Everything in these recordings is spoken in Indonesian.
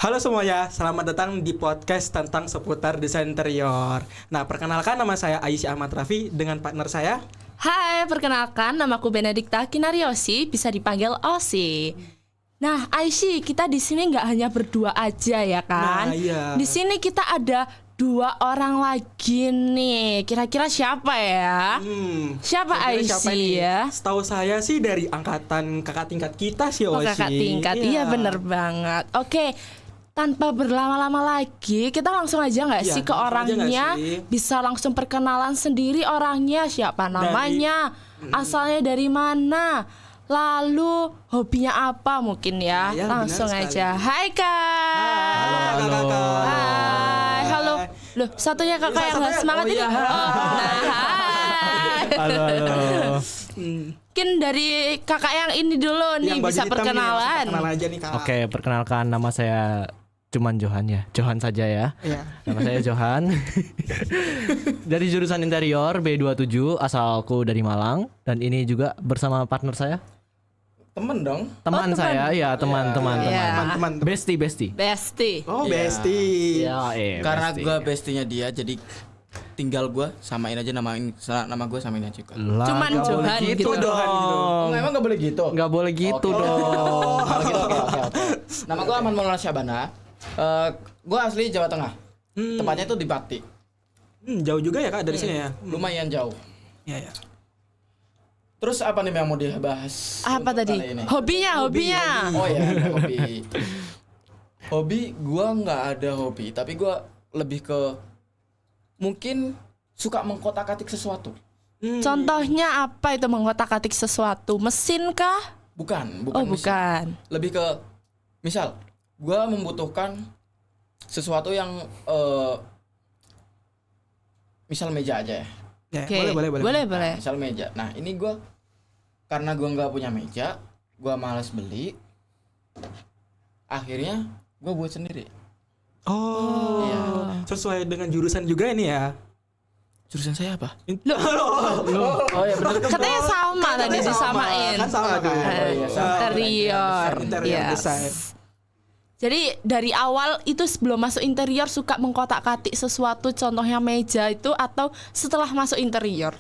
Halo semuanya, selamat datang di podcast tentang seputar desain interior. Nah, perkenalkan nama saya Aisyah Ahmad Raffi dengan partner saya. Hai, perkenalkan namaku Benedikta Kinariosi, bisa dipanggil Osi. Nah, Aisyah, kita di sini nggak hanya berdua aja ya kan? Nah, iya. Di sini kita ada 2 orang lagi nih. Kira-kira siapa ya? Siapa Kira-kira siapa Aisyah ini? ya? Setahu saya sih dari angkatan kakak tingkat kita sih, Oh, Osi. kakak tingkat, iya bener banget. Oke, tanpa berlama-lama lagi, kita langsung aja nggak Iya, sih ke langsung aja nggak orangnya? sih? Bisa langsung perkenalan sendiri orangnya, siapa namanya, asalnya dari mana, lalu hobinya apa mungkin ya? Nah, ya, Langsung benar aja. sekali. Hai Kak. Halo, kakak. Hai, halo. Loh, satunya kakak yang nggak semangat ini. iya. Oh, nah, hai. Halo. Mungkin dari kakak yang ini dulu nih Yang baju bisa hitam nih, perkenalan. perkenalan aja nih, Kak. Oke, perkenalkan nama saya cuman Johan ya. Johan saja ya. Iya. Nama saya Johan. Dari jurusan interior B27, asalku dari Malang, dan ini juga bersama partner saya. Temen dong. Teman teman. saya, ya teman-teman. Iya. Teman-teman. Bestie. Besti. Oh, Iya. bestie. Ya, Karena bestie. gue bestinya dia, jadi tinggal gue samain aja nama gue samain aja juga. Lah, Cuman nggak boleh Johan gitu gitu. dong. Emang gak boleh gitu? Nggak boleh gitu Oke. dong. Kalau gitu, oke. Nama gue Aman Maulana Syabana. Gue asli Jawa Tengah. Tempatnya itu di Bakti. Jauh juga ya, Kak, dari sini ya. Lumayan jauh. Iya, ya. Terus apa nih yang mau dibahas? Apa untuk tadi? kali ini? Hobinya. Oh ya, hobi. Hobi gue nggak ada hobi, tapi gue lebih ke mungkin suka mengkotak-atik sesuatu. Contohnya apa itu mengotak-atik sesuatu? Mesin kah? Bukan Oh, mesin. bukan. Lebih ke misal gue membutuhkan sesuatu yang misal meja aja ya. Ya, Oke. Boleh. Misal meja. Nah ini gue karena gue nggak punya meja, gue malas beli. Akhirnya gue buat sendiri. Oh, Iya. sesuai dengan jurusan juga ini ya. Jurusan saya apa? Oh ya benar. Katanya sama tadi disamain. Kan sama kan. Oh, iya, sama. Interior. Interior Yes. design. Jadi dari awal itu sebelum masuk interior suka mengkotak-katik sesuatu, contohnya meja itu, atau setelah masuk interior?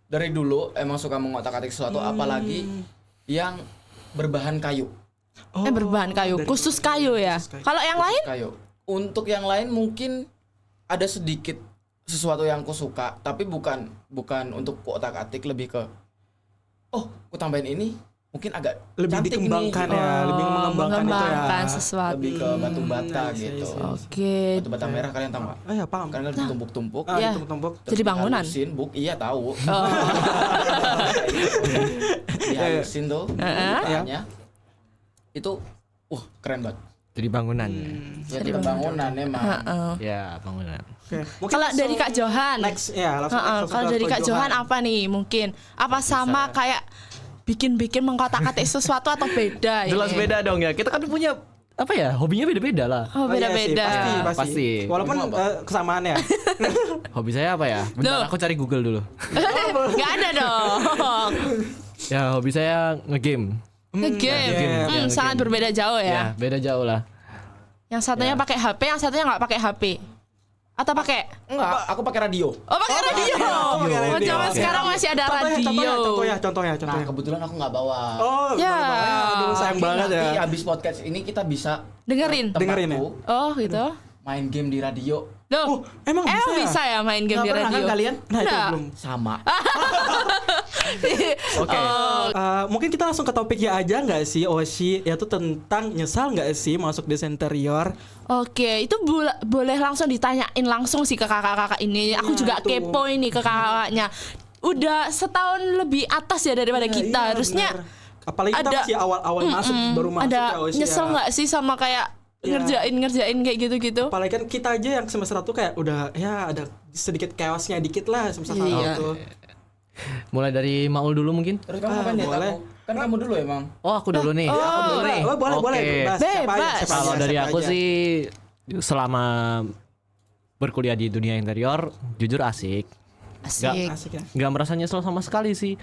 Dari dulu emang suka mengotak-atik sesuatu, apalagi yang berbahan kayu. Berbahan kayu, dari khusus kayu ya. khusus kayu. Kalau yang lain? Kayu. Untuk yang lain mungkin ada sedikit sesuatu yang ku suka, tapi bukan untuk ku otak-atik, lebih ke ku tambahin ini mungkin agak Lebih cantik dikembangkan nih. ya, lebih mengembangkan itu ya. Mengembangkan sesuatu. Lebih ke batu bata I see, gitu. I see. Oke. Batu bata merah kalian tahu nggak? Oh ya, paham. Karena ditumpuk-tumpuk. Ah, Iya. ditumpuk-tumpuk. terus Jadi bangunan? dihalusin, iya tahu. Oh. Dihalusin tuh Heeh. batanya. Itu keren banget. Jadi bangunan. Ya di bangunan emang. Heeh. Ya, bangunan. Oke. Mungkin Kalau langsung dari Kak Johan, next ya, langsung Heeh, next, kalau dari Kak Johan apa nih mungkin? Apa sama kayak bikin mengkotak-katik sesuatu atau beda? Jelas ini? beda dong ya. Kita kan punya apa ya? Hobinya beda-beda lah. Oh, Oh, iya sih, beda-beda. pasti. Pasti. Walaupun Hobimu apa? kesamaannya. Hobi saya apa ya? Bentar, Loh. aku cari Google dulu. Nggak ada dong. Ya, hobi saya nge-game. Nge-game. game. Sangat berbeda jauh Ya, ya. beda jauh lah. Yang satunya pakai HP, yang satunya nggak pakai HP. Atau pakai? Enggak, aku pakai radio. Oh, pakai radio. pakai radio. Oh, zaman Oke. sekarang masih ada radio. Contohnya. Nah, kebetulan aku nggak bawa. Oh, Ya. aduh sayang Mungkin banget nanti ya. habis podcast ini kita bisa Dengerin. Dengerin ya? tempatku Oh, gitu. main game di radio. Loh, Emang bisa ya main game Nggak di pernah radio? kan kalian? Nah, itu Nggak. belum. Sama. Oke. Mungkin kita langsung ke topiknya aja nggak sih, Oshi? Yaitu tentang nyesal nggak sih masuk desain interior? Oke, itu boleh langsung ditanyain langsung sih ke kakak-kakak ini. Aku Nah, juga itu. kepo ini ke kakaknya. Udah setahun lebih atas ya daripada kita. Iya, Harusnya bener. Apalagi kita ada- masih awal-awal masuk, baru masuk ada ya, Oshi nyesel ya. nggak sih sama kayak Iya. ngerjain kayak gitu-gitu? Apalagi kan kita aja yang semester 1 kayak udah ya ada sedikit chaosnya dikit lah semester 1 Iya. tuh. Mulai dari Maul dulu mungkin. Terus kamu ngapain nih? boleh. Kan kamu dulu emang. Oh, aku dulu nih. Aku dulu nih. Oh, boleh, boleh. Oke. Bebas. Siapa aja, Bebas. siapa Kalau aja, dari siapa aku aja. sih selama berkuliah di dunia interior jujur asik. Asik. Asik ya. Nggak merasa nyesel sama sekali sih.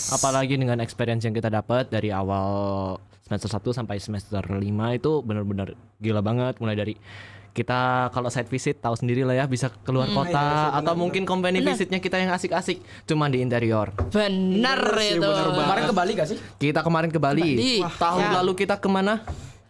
Apalagi dengan experience yang kita dapat dari awal semester 1 sampai semester 5 itu benar-benar gila banget. Mulai dari kita kalau site visit tahu sendiri lah ya, bisa keluar kota atau mungkin company visitnya kita yang asik-asik cuman di interior. Bener sih, itu. bener banget. Kemarin ke Bali gak sih? Kita kemarin ke Bali. Tahun lalu kita kemana?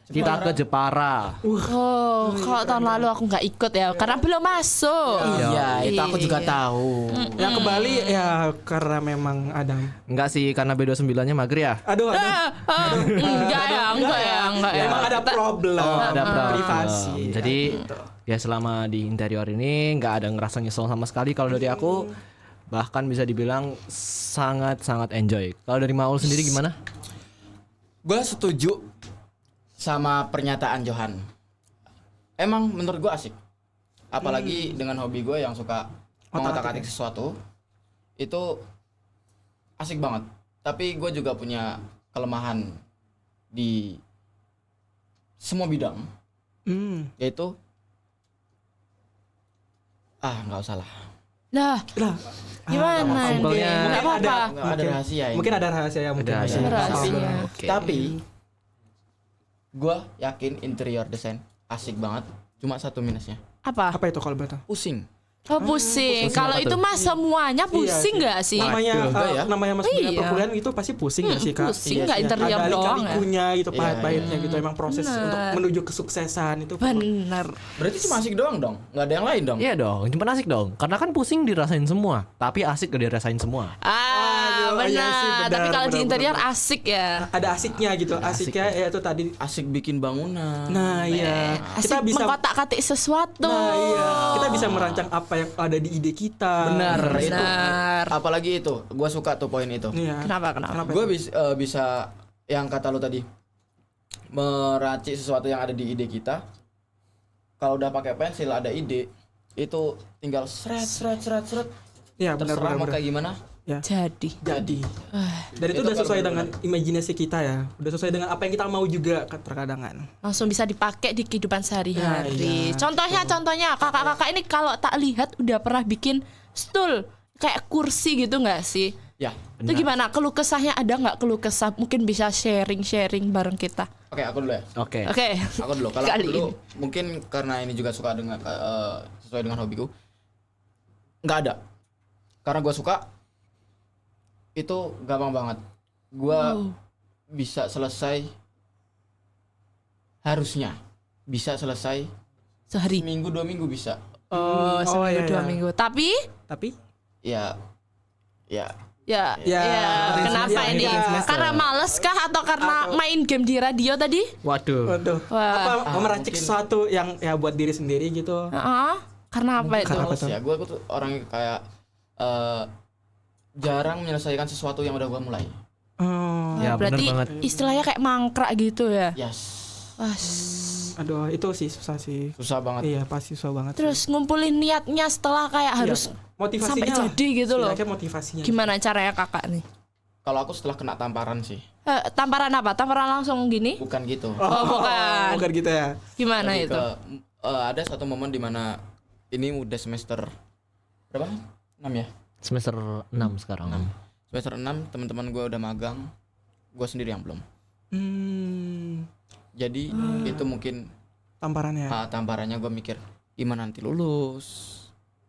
Kita ke Jepara. Oh, kalau tahun lalu aku nggak ikut ya, karena belum masuk. Iya, itu aku juga tahu. Yang ke Bali ya karena memang ada. Enggak sih, karena B29-nya mager ya. Aduh. Enggak ya. Emang ada problem. Ada problem. Privasi. Jadi ya selama di interior ini nggak ada ngerasa nyesel sama sekali kalau dari aku. Bahkan bisa dibilang sangat-sangat enjoy. Kalau dari Maul sendiri gimana? Gue setuju sama pernyataan Johan. Emang menurut gue asik. Apalagi dengan hobi gue yang suka mengotak-atik sesuatu. Itu asik banget. Tapi gue juga punya kelemahan di semua bidang. Yaitu nggak usah lah. Nah, gimana nih? simpelnya. Nggak apa-apa. Nggak ada rahasia ini. Mungkin ada rahasia ya mungkin. Ada rahasia. Tapi gue yakin interior design asik banget. Cuma satu minusnya, Apa? Apa itu kalau betul? pusing. Oh, pusing. Kalau itu mah semuanya pusing nggak sih? Namanya Enggak ya? namanya masuk dunia Iya. perkuliahan itu pasti pusing ya sih Kak. Pusing Iya nggak sih. interior Ada doang ya? lika-likunya gitu, Iya, pahit-pahitnya gitu. Emang proses untuk menuju kesuksesan itu. Bener. Berarti cuma asik doang dong? Nggak ada yang lain dong? Iya dong, cuma asik dong. Karena kan pusing dirasain semua, tapi asik gak dirasain semua. Aduh, Benar. iya sih, benar, Tapi kalau di benar, interior benar. asik ya. Ada asiknya gitu. Asiknya ya itu tadi. Asik bikin bangunan. Nah, iya. Asik Kita bisa mengkotak-katik sesuatu. Nah, iya. Kita bisa merancang apa yang ada di ide kita. Benar. Itu. Benar. Apalagi itu, gue suka tuh poin itu. Iya. Kenapa? Gue bisa yang kata lu tadi, meracik sesuatu yang ada di ide kita. Kalau udah pakai pensil ada ide, itu tinggal seret. Iya, benar Terserah benar. mau benar. kayak gimana. Ya. Jadi. Jadi. Dan itu Itu udah kalau sesuai benar-benar. dengan imajinasi kita ya. Udah sesuai dengan apa yang kita mau juga terkadang kan. Langsung bisa dipakai di kehidupan sehari-hari. Nah, iya. Contohnya kakak-kakak ini kalau tak lihat udah pernah bikin stool kayak kursi gitu nggak sih? Ya. Itu gimana? Keluh kesahnya ada nggak keluh kesah? Mungkin bisa sharing bareng kita. Oke, aku dulu ya. Oke. Oke. Aku dulu. Kalau aku Kali dulu ini. mungkin karena ini juga suka dengan sesuai dengan hobiku. Nggak ada. Karena gue suka itu gampang banget. Gue bisa selesai, harusnya bisa selesai Sehari. seminggu 2 minggu bisa. Oh, seminggu iya, 2 iya. minggu. Tapi Tapi Ya ya, Ya, kenapa ya, ini? ya. Karena males kah atau karena main game di radio tadi? Waduh. waduh. Wah. Apa meracik mungkin. sesuatu yang ya buat diri sendiri gitu. Karena apa itu? Karena- males ya. Gue tuh orang yang kayak jarang menyelesaikan sesuatu yang udah gue mulai. Oh. Ya, bener Berarti banget. istilahnya kayak mangkrak gitu ya. Yes. Wah. Aduh, itu sih susah sih. Susah banget. Iya, pasti susah banget. Terus ngumpulin niatnya setelah kayak harus motivasinya sampai lah. jadi gitu loh. Istilahnya motivasinya. Gimana caranya kakak nih? Kalau aku setelah kena tamparan sih, Tamparan apa? Tamparan langsung gini? bukan gitu. Oh, bukan. Bukan gitu ya. Gimana Lebih itu? ada satu momen di mana ini udah semester berapa? 6 ya? Semester 6 sekarang. Semester 6 teman-teman gue udah magang, gue sendiri yang belum. Jadi itu mungkin Tamparannya. tamparannya. Gue mikir gimana nanti lulus.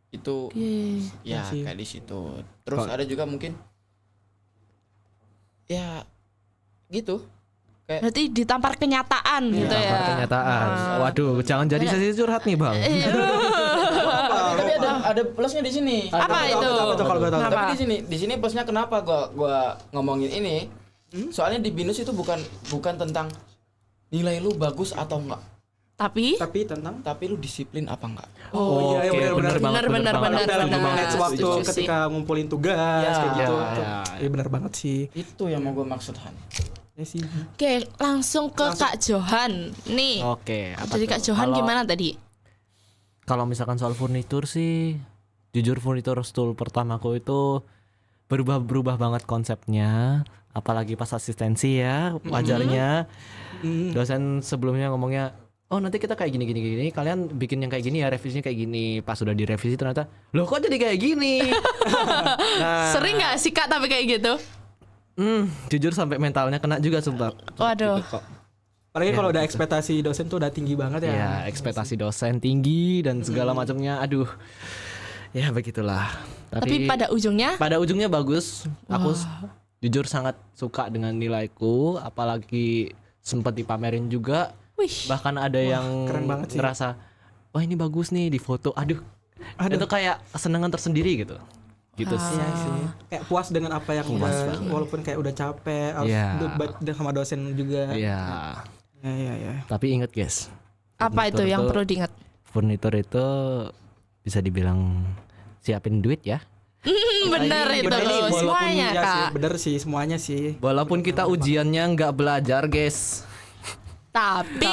Itu Oke. ya sih. kayak di situ. Terus ada juga mungkin ya gitu. Kayak Berarti ditampar kenyataan gitu ya. Kenyataan. Waduh, jangan jadi sesi curhat nih, Bang. tapi ada plusnya di sini. Apa itu? Apa tuh kalau gue tahu? Kenapa? Tapi di sini plusnya kenapa gua ngomongin ini? Soalnya di BINUS itu bukan tentang nilai lu bagus atau enggak, Tapi Tapi tentang tapi lu disiplin apa enggak. Oh, iya, Oke, benar, bener banget. bener banget. dalam benar. memanage waktu Setuju sih. ketika ngumpulin tugas Ya, kayak gitu. ya, Iya benar banget sih. Itu yang mau gua maksud Han. Ya sih. Oke, langsung ke Kak Johan. Nih. Oke, apa Jadi tuh? Kak Johan Kalau- gimana tadi? Kalau misalkan soal furnitur sih, jujur furnitur stool pertamaku itu berubah banget konsepnya. Apalagi pas asistensi ya, wajarnya. Dosen sebelumnya ngomongnya, oh nanti kita kayak gini, kalian bikin yang kayak gini ya, revisinya kayak gini. Pas sudah direvisi ternyata, loh kok jadi kayak gini? Nah, Sering nggak sih Kak tapi kayak gitu? Jujur sampai mentalnya kena juga sumpah. Waduh. Gitu kok. Apalagi kalau udah ekspektasi dosen tuh udah tinggi banget ya. Ya, ekspektasi dosen tinggi dan segala macamnya. Aduh. Ya begitulah. Tapi pada ujungnya bagus. Aku jujur sangat suka dengan nilaiku, apalagi sempat dipamerin juga. wih, Bahkan ada yang keren banget sih. ngerasa, wah ini bagus nih di foto. Aduh. Itu kayak kesenangan tersendiri gitu. Gitu sih. Iya sih. Kayak puas dengan apa yang Puas udah, banget. walaupun kayak udah capek, harus Iya. debat sama dosen juga. Iya. Ya. Tapi ingat guys, apa itu furnitur yang tuh- perlu diingat? furnitur itu bisa dibilang siapin duit ya. Bener itu Bener sih, walaupun semuanya ya kak. sih, bener sih semuanya sih. Walaupun kita ujiannya nggak belajar guys, Tapi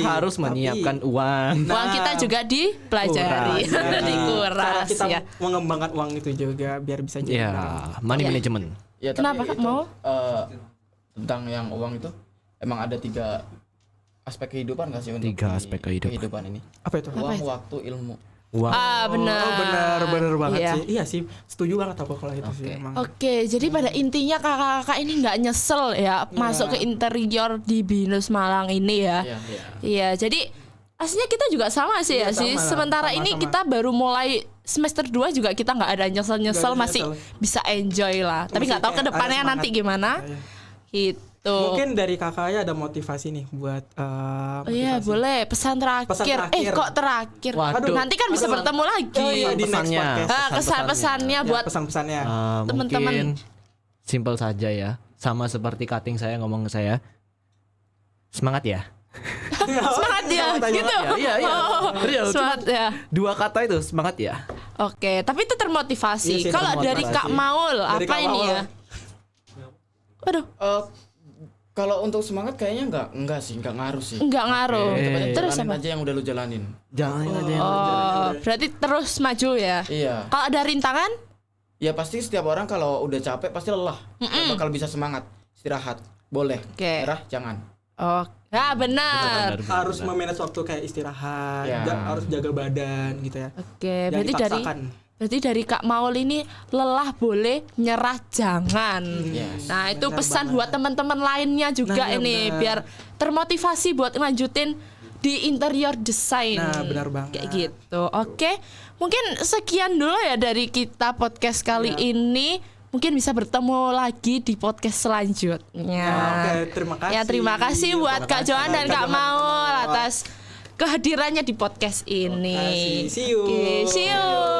harus menyiapkan uang. uang kita juga dipelajari, Cara dikuras kita ya. mengembangkan uang itu juga biar bisa jadi. Ya, money Iya. management. Ya, tapi Kenapa, Kak? itu, Mau? tentang yang uang itu emang ada 3 aspek kehidupan gak sih untuk 3 aspek kehidupan. ini? Apa itu? Uang, waktu, ilmu. Uang. Benar. Oh, bener banget Iya. sih. Iya sih, setuju banget aku kalau itu sih emang. Oke, jadi pada intinya kakak-kakak ini nggak nyesel ya masuk ke interior di BINUS Malang ini ya. Iya. Iya, jadi aslinya kita juga sama sih ya Iya, sih. sama lah. Sementara ini Sama-sama. kita baru mulai semester 2 juga kita nggak ada nyesel-nyesel, Nggak ada masih nyesel. bisa enjoy lah. Tapi Masih nggak tahu ke kayak depannya ada nanti semangat. gimana. Iya. Gitu. Mungkin dari kakaknya ada motivasi nih buat Oh iya, motivasi. boleh pesan terakhir. Pesan terakhir. Kok terakhir? Waduh. Nanti kan bisa bertemu lagi. Oh iya, di next Pesannya. podcast. Kesan-pesannya Ya, buat pesan-pesannya. teman-teman. Mungkin simple saja ya. Sama seperti cutting saya ngomong ke saya. Semangat ya. semangat ya, gitu. Iya. Real. Semangat ya. 2 kata itu semangat ya. Oke, tapi itu termotivasi. Iya sih, Kalau dari termotivasi. Kak Maul, Dari apa Kak ini Maul. ya? Waduh, Kalau untuk semangat kayaknya enggak sih, enggak ngaruh sih. nggak ngaruh. Terus Jalanin apa? aja yang udah lu jalanin. Jangan aja. Oh, berarti terus maju ya. Iya. Kalau ada rintangan, Ya pasti setiap orang kalau udah capek pasti lelah. Nggak bakal bisa semangat. Istirahat. Boleh. Oke. Nyerah jangan. oh, ya benar. Harus memanage waktu kayak istirahat, Ya. harus jaga badan gitu ya. Oke, Jangan berarti dipaksakan. dari Kak Maul ini lelah boleh, nyerah jangan. Yes. Nah, itu Benar pesan banget. buat teman-teman lainnya juga Nah, ini benar. biar termotivasi buat lanjutin di interior design. Nah, benar banget. Kayak gitu. Oke. Mungkin sekian dulu ya dari kita podcast kali ini. Mungkin bisa bertemu lagi di podcast selanjutnya. Oke, terima kasih. Ya, terima kasih buat Terima Kak kasih. Johan dan Kak Kak Johan dan Maul Kak Maul. atas kehadirannya di podcast ini. kasih. See you. Oke, see you.